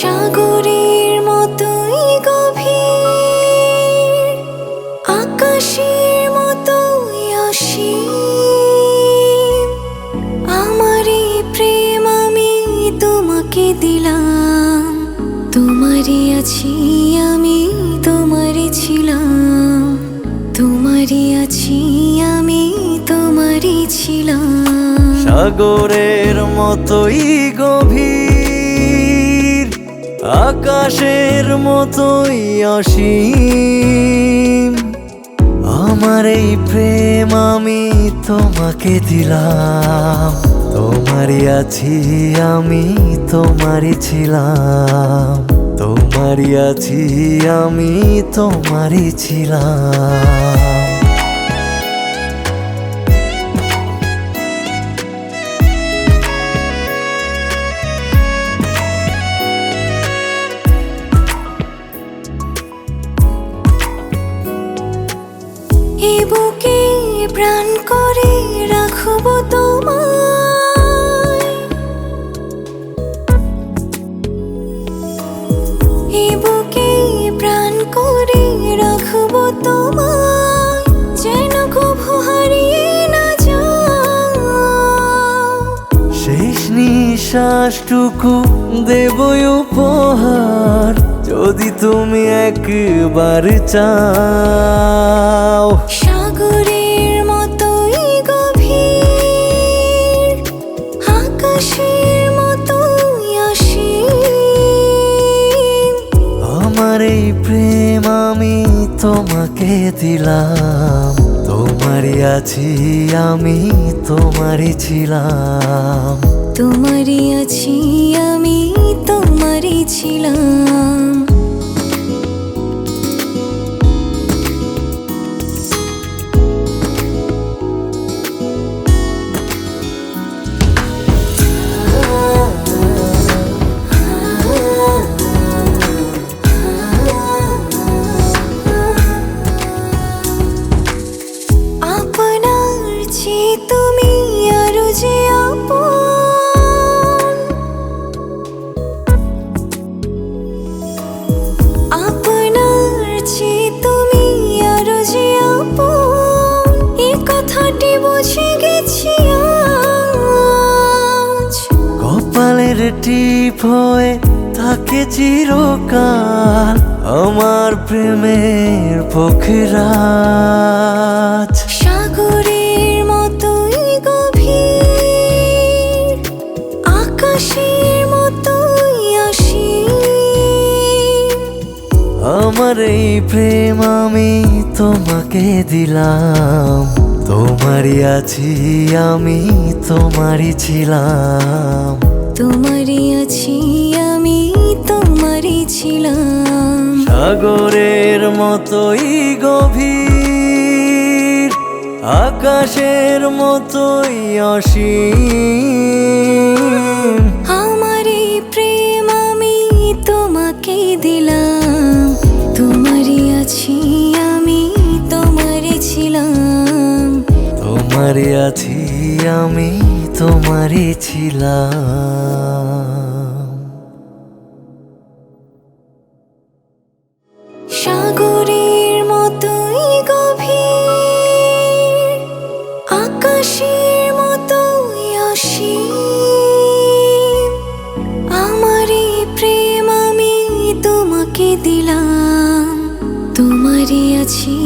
সাগরের মতোই গভীর, আকাশের মতোই অসীম। আমার এই প্রেম আমি তোমাকে দিলাম, তোমারই আছি আমি, তোমারই ছিলাম, তোমারই আছি আমি, তোমারই ছিলাম। সাগরের মতোই গভীর, আকাশের মতোই অসীম। আমার এই প্রেম আমি তোমাকে দিলাম, তোমারই আছি আমি, তোমারই ছিলাম, তোমারই আছি আমি, তোমারই ছিলাম। এই বুকে প্রাণ করে রাখবো তোমায়, এই বুকে প্রাণ করে রাখবো তোমায়, যেন কভু হারিয়ে না যাও। শেষ নিঃশ্বাসটুকু দেবই উপহার, যদি তুমি একবার চাও। সাগরের মতোই গভীর, আকাশের মতোই অসীম। আমার এই প্রেম আমি তোমাকে দিলাম, তোমারই আছি আমি, তোমারই ছিলাম, তোমারই আছি আমি, তোমারই ছিলাম। আপনার চেয়ে তুমি আরো যে আপন, আপনার চেয়ে তুমি আরো যে আপন, এই কথাটি বুঝে গেছি আজ। কপালের টিপ হয়ে থাকে চিরকাল আমার প্রেমের পোখরাজ। সাগরের মতোই গভীর, আকাশের মতোই অসীম। আমার এই প্রেম আমি তোমাকে দিলাম, তোমারই আছি আমি, তোমারই ছিলাম, তোমারই আছি আমি, তোমারই ছিলাম। সাগরের মতোই গভীর, আকাশের মতোই অসীম। আমার এই প্রেম আমি তোমাকে দিলাম, তোমারই আছি আমি, তোমারই ছিলাম, তোমারই আছি আমি, তোমারই ছিলাম। সাগরের মতোই গভীর, আকাশের মতোই অসীম। আমার এই প্রেম আমি তোমাকে দিলাম, তোমারই আছি